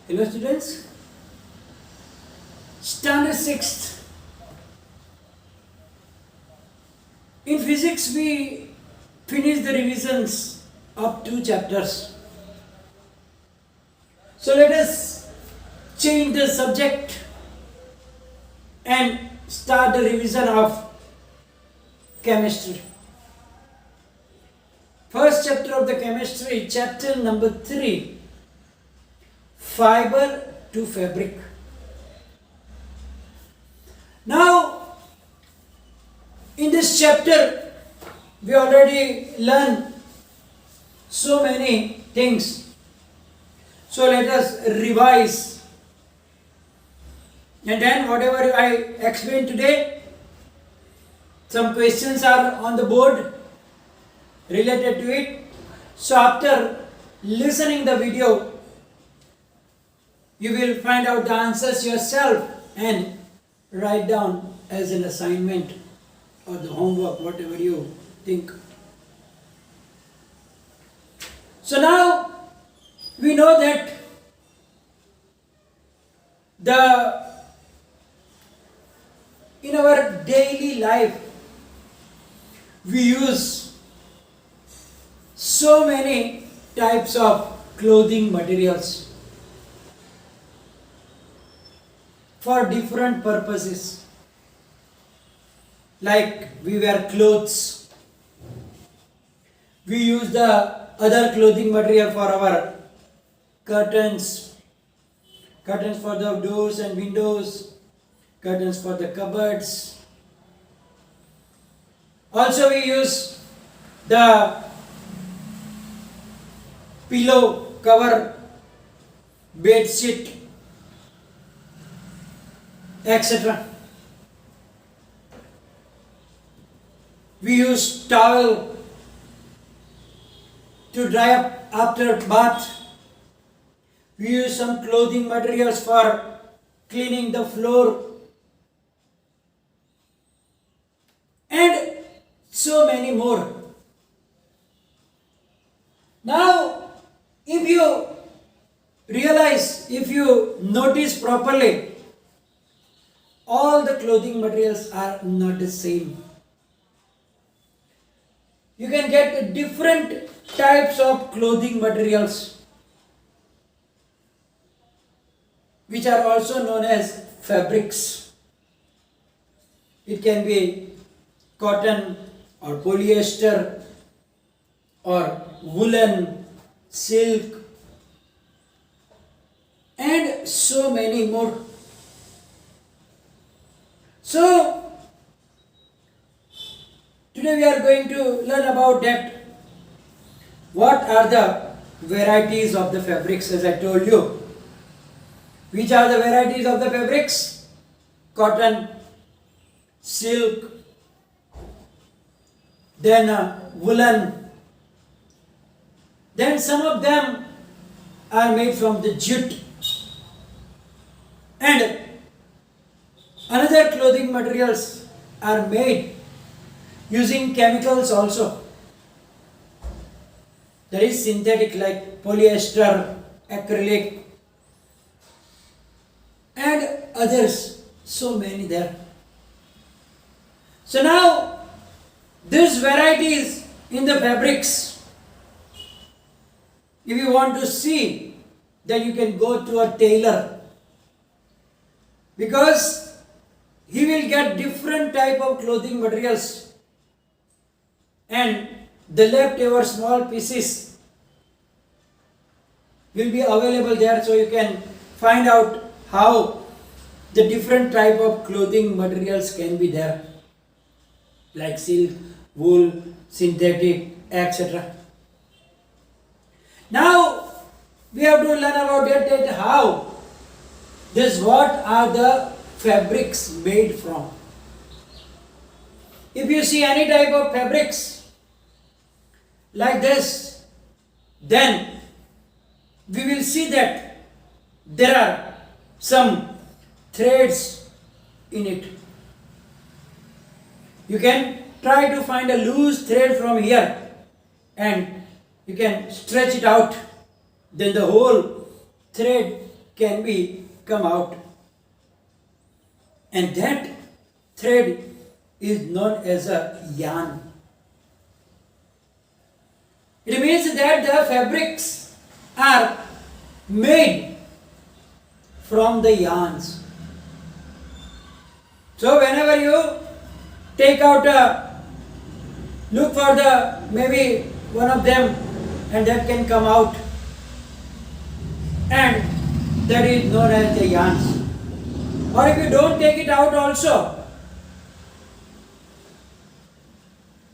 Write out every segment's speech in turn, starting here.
Hello students, standard 6th. In physics we finished the revisions of 2 chapters. So let us change the subject and start the revision of chemistry. First chapter of the chemistry, chapter number 3, fiber to fabric. Now, in this chapter, we already learned so many things. So let us revise. And then whatever I explained today, some questions are on the board related to it. So after listening the video, you will find out the answers yourself and write down as an assignment or the homework, whatever you think. So now we know that in our daily life we use so many types of clothing materials for different purposes. Like we wear clothes, we use the other clothing material for our curtains for the doors and windows, curtains for the cupboards. Also we use the pillow cover, bed sheet, etc. We use towel to dry up after bath. We use some clothing materials for cleaning the floor. And so many more. Now, if you realize, if you notice properly, all the clothing materials are not the same. You can get different types of clothing materials, which are also known as fabrics. It can be cotton or polyester or woolen, silk, and so many more. So, today we are going to learn about that. What are the varieties of the fabrics, as I told you. Which are the varieties of the fabrics? Cotton, silk, then woolen, then some of them are made from the jute, and another clothing materials are made using chemicals also. That is synthetic, like polyester, acrylic, and others, so many there. So now, these varieties in the fabrics, if you want to see, then you can go to a tailor, because he will get different type of clothing materials, and the leftover small pieces will be available there, so you can find out how the different type of clothing materials can be there, like silk, wool, synthetic, etc. Now we have to learn about that how what are the fabrics made from. If you see any type of fabrics like this, then we will see that there are some threads in it. You can try to find a loose thread from here and you can stretch it out, then the whole thread can be come out. And that thread is known as a yarn. It means that the fabrics are made from the yarns. So whenever you take out look for the maybe one of them and that can come out, and that is known as the yarns. Or if you don't take it out also,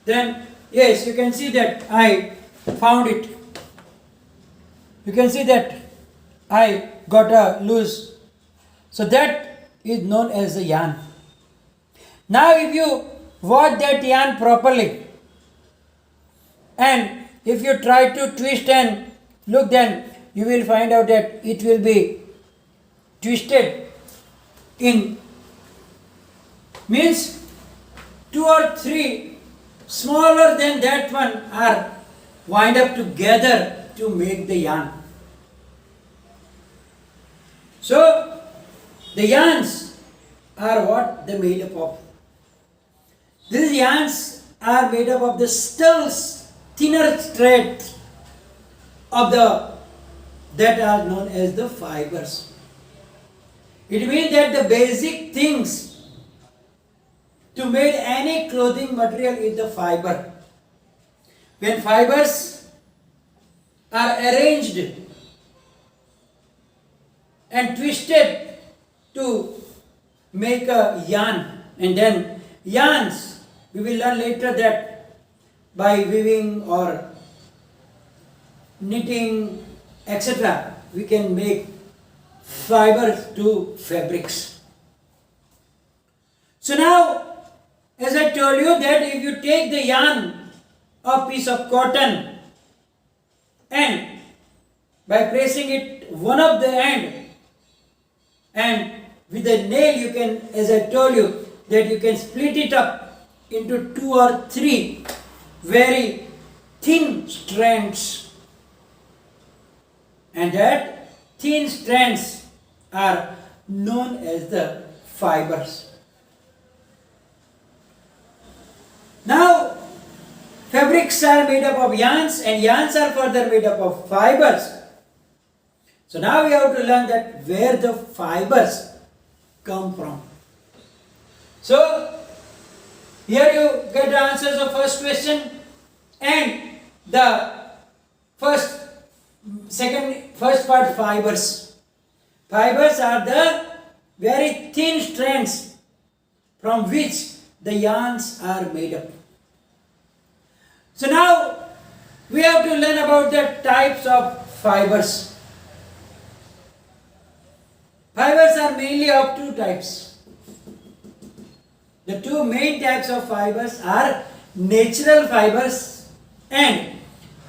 then yes, you can see that I found it. You can see that I got a loose. So that is known as the yarn. Now if you watch that yarn properly and if you try to twist and look, then you will find out that it will be twisted in, means 2 or 3 smaller than that one are wind up together to make the yarn. So the yarns are what they made up of. These yarns are made up of the still thinner threads of the that are known as the fibers. It means that the basic things to make any clothing material is the fiber. When fibers are arranged and twisted to make a yarn, and then yarns, we will learn later that by weaving or knitting, etc., we can make fibers to fabrics. So now, as I told you that if you take the yarn, a piece of cotton, and by pressing it one of the end, and with a nail you can, as I told you, that you can split it up into 2 or 3 very thin strands, and that thin strands are known as the fibers. Now, fabrics are made up of yarns and yarns are further made up of fibers. So now we have to learn that where the fibers come from. So here you get the answers of first question and the first part, fibers. Fibers are the very thin strands from which the yarns are made up. So now we have to learn about the types of fibers. Fibers are mainly of 2 types. The 2 main types of fibers are natural fibers and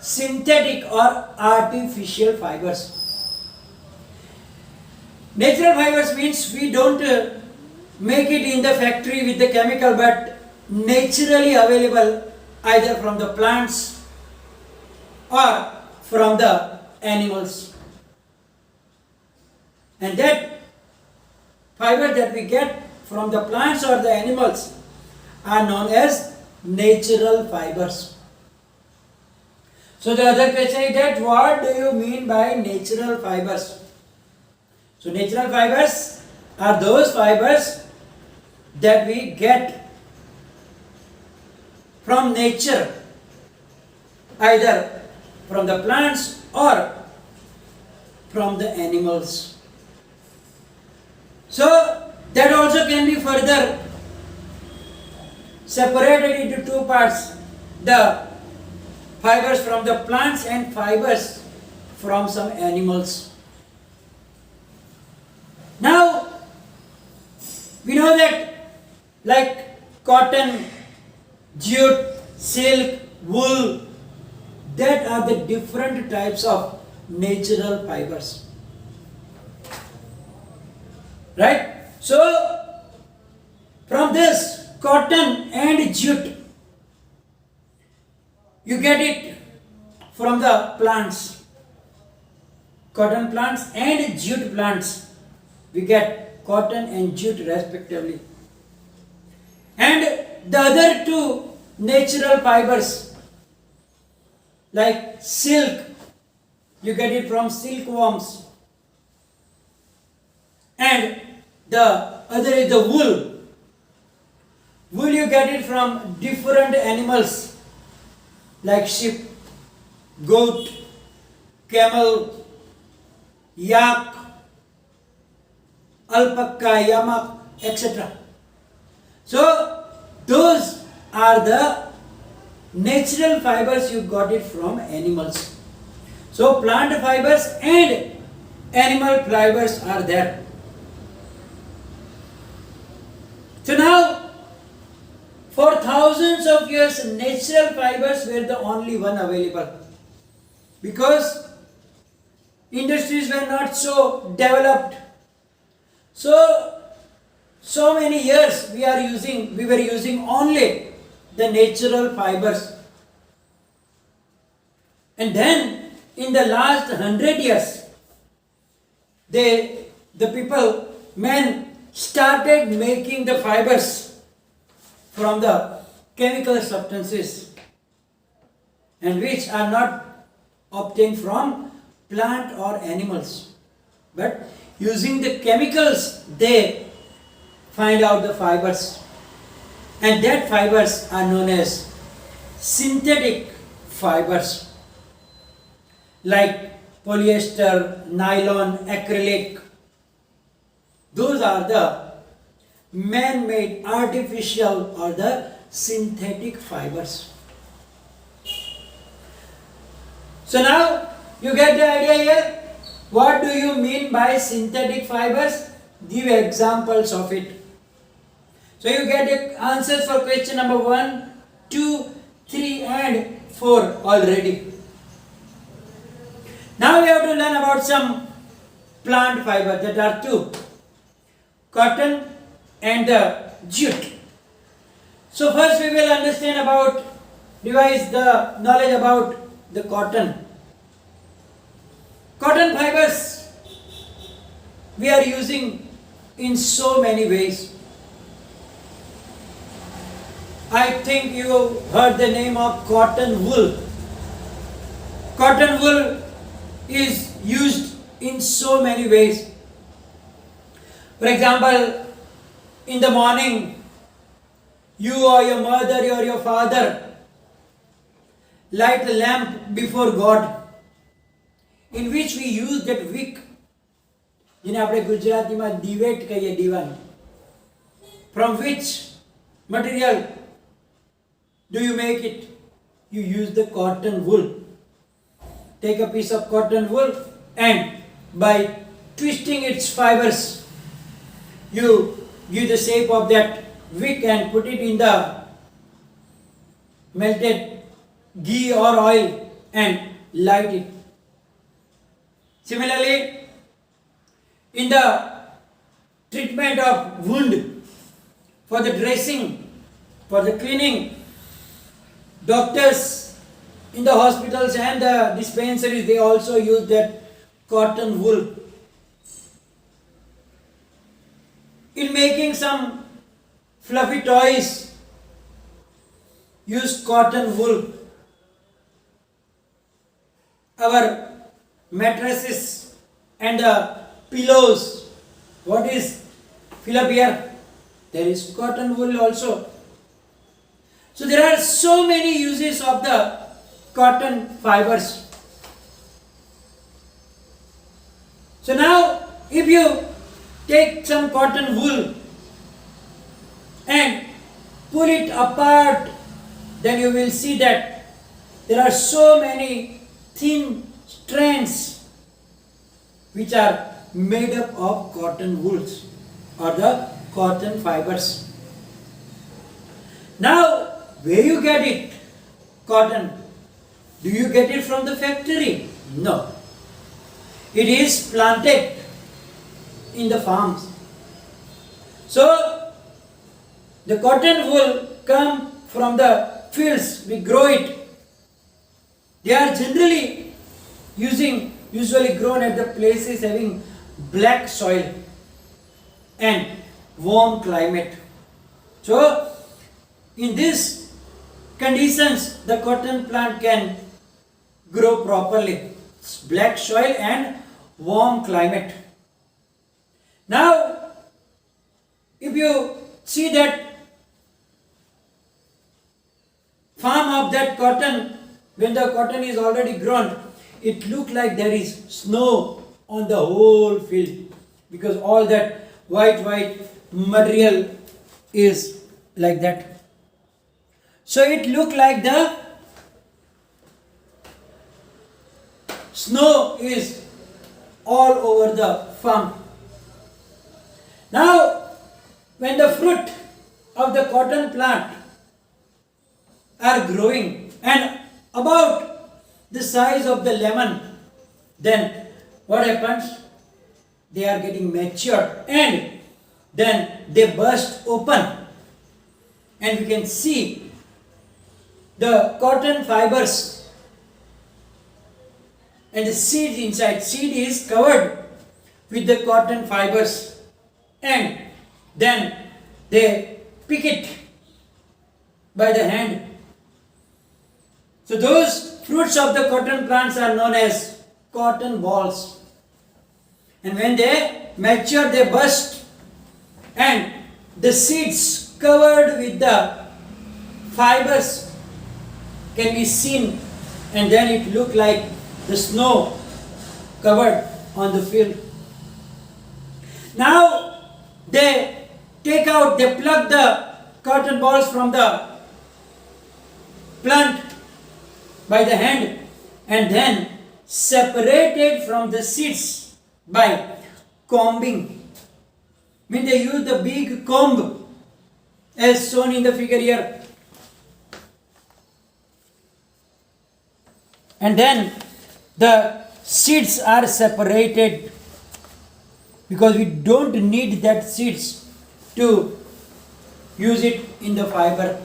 synthetic or artificial fibers. Natural fibers means we don't make it in the factory with the chemical, but naturally available either from the plants or from the animals. And that fiber that we get from the plants or the animals are known as natural fibers. So the other question is that what do you mean by natural fibers? So natural fibers are those fibers that we get from nature, either from the plants or from the animals. So that also can be further separated into 2 parts, the fibers from the plants and fibers from some animals. Now we know that like cotton, jute, silk, wool, that are the different types of natural fibers. Right? So from this cotton and jute, you get it from the plants. cotton plants and jute plants. We get cotton and jute respectively. And the other two natural fibers like silk, you get it from silkworms, and the other is the wool. Wool you get it from different animals like sheep, goat, camel, yak, alpaca, yamak, etc. So those are the natural fibers you got it from animals. So plant fibers and animal fibers are there. So now, for thousands of years, natural fibers were the only one available because industries were not so developed. So many years we were using only the natural fibers. And then in the last 100 years, men started making the fibers from the chemical substances and which are not obtained from plant or animals, but using the chemicals they find out the fibers, and that fibers are known as synthetic fibers like polyester, nylon, acrylic. Those are the man-made, artificial or the synthetic fibers. So now you get the idea here. What do you mean by synthetic fibers? Give examples of it. So you get the answers for question number 1, 2, 3 and 4 already. Now we have to learn about some plant fibers. That are two: cotton and the jute. So first we will revise the knowledge about the cotton. Cotton fibers we are using in so many ways. I think you heard the name of cotton wool. Cotton wool is used in so many ways. For example, in the morning, you or your mother or your father light a lamp before God, in which we use that wick, જેને આપણે ગુજરાતીમાં દિવેટ કહીએ, દીવાન. From which material do you make it? You use the cotton wool. Take a piece of cotton wool and by twisting its fibers, you give the shape of that wick and put it in the melted ghee or oil and light it. Similarly, in the treatment of wound, for the dressing, for the cleaning, doctors in the hospitals and the dispensaries, they also use that cotton wool. In making some fluffy toys, use cotton wool. Our mattresses and the pillows, what is fill up here? There is cotton wool also. So there are so many uses of the cotton fibers. So now if you take some cotton wool and pull it apart, then you will see that there are so many thin strands which are made up of cotton wools or the cotton fibers. Now, where you get it? Cotton. Do you get it from the factory? No. It is planted in the farms. So, the cotton wool come from the fields. We grow it. They are generally using usually grown at the places having black soil and warm climate. So, in these conditions, the cotton plant can grow properly. Black soil and warm climate. Now, if you see that farm of that cotton, when the cotton is already grown, it looks like there is snow on the whole field because all that white material is like that. So it looked like the snow is all over the farm. Now, when the fruit of the cotton plant are growing and about the size of the lemon, then what happens? They are getting mature and then they burst open and we can see the cotton fibers and the seed inside. Seed is covered with the cotton fibers and then they pick it by the hand. So those fruits of the cotton plants are known as cotton balls. And when they mature, they burst and the seeds covered with the fibers can be seen and then it look like the snow covered on the field. Now they pluck the cotton balls from the plant by the hand and then separated from the seeds by combing. Mean they use the big comb as shown in the figure here. And then the seeds are separated because we don't need that seeds to use it in the fiber.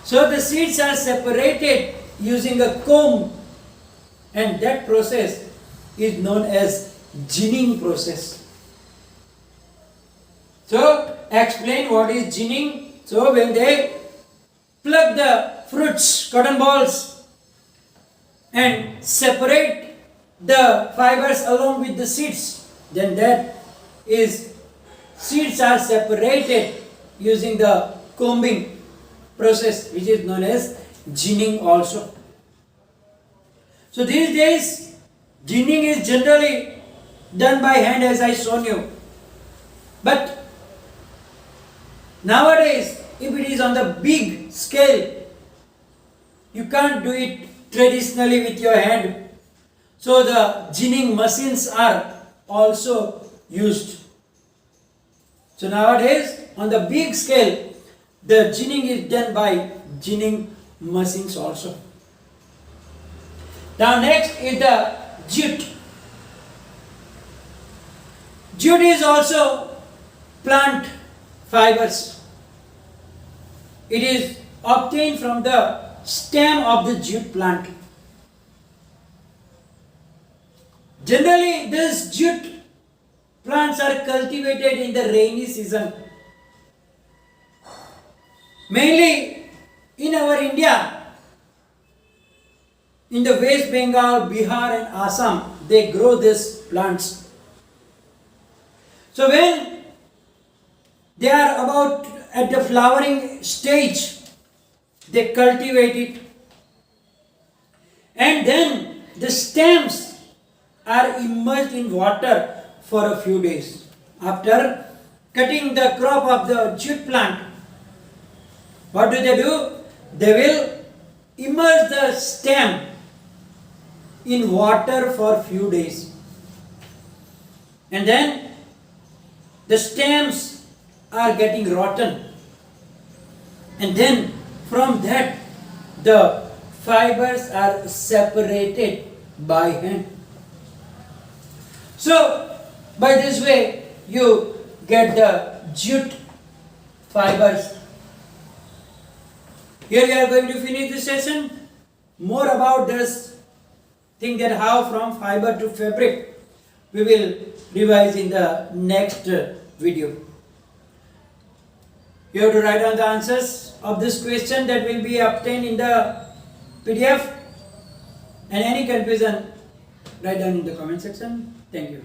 So the seeds are separated using a comb and that process is known as ginning process. So explain what is ginning. So when they pluck the fruits, cotton balls and separate the fibers along with the seeds, then that is seeds are separated using the combing process which is known as ginning also. So these days ginning is generally done by hand as I shown you. But nowadays if it is on the big scale, you can't do it traditionally with your hand. So the ginning machines are also used. So nowadays on the big scale, the ginning is done by ginning machines also. Now next is the jute. Jute is also plant fibers. It is obtained from the stem of the jute plant. Generally, these jute plants are cultivated in the rainy season. Mainly in our India, in the West Bengal, Bihar and Assam, they grow these plants. So when they are about at the flowering stage, they cultivate it and then the stems are immersed in water for a few days. After cutting the crop of the jute plant, what do? They will immerse the stem in water for few days. And then the stems are getting rotten. And then from that the fibers are separated by hand. So by this way you get the jute fibers. Here we are going to finish this session. More about this think that how from fiber to fabric, we will revise in the next video. You have to write down the answers of this question that will be obtained in the PDF, and any confusion, write down in the comment section. Thank you.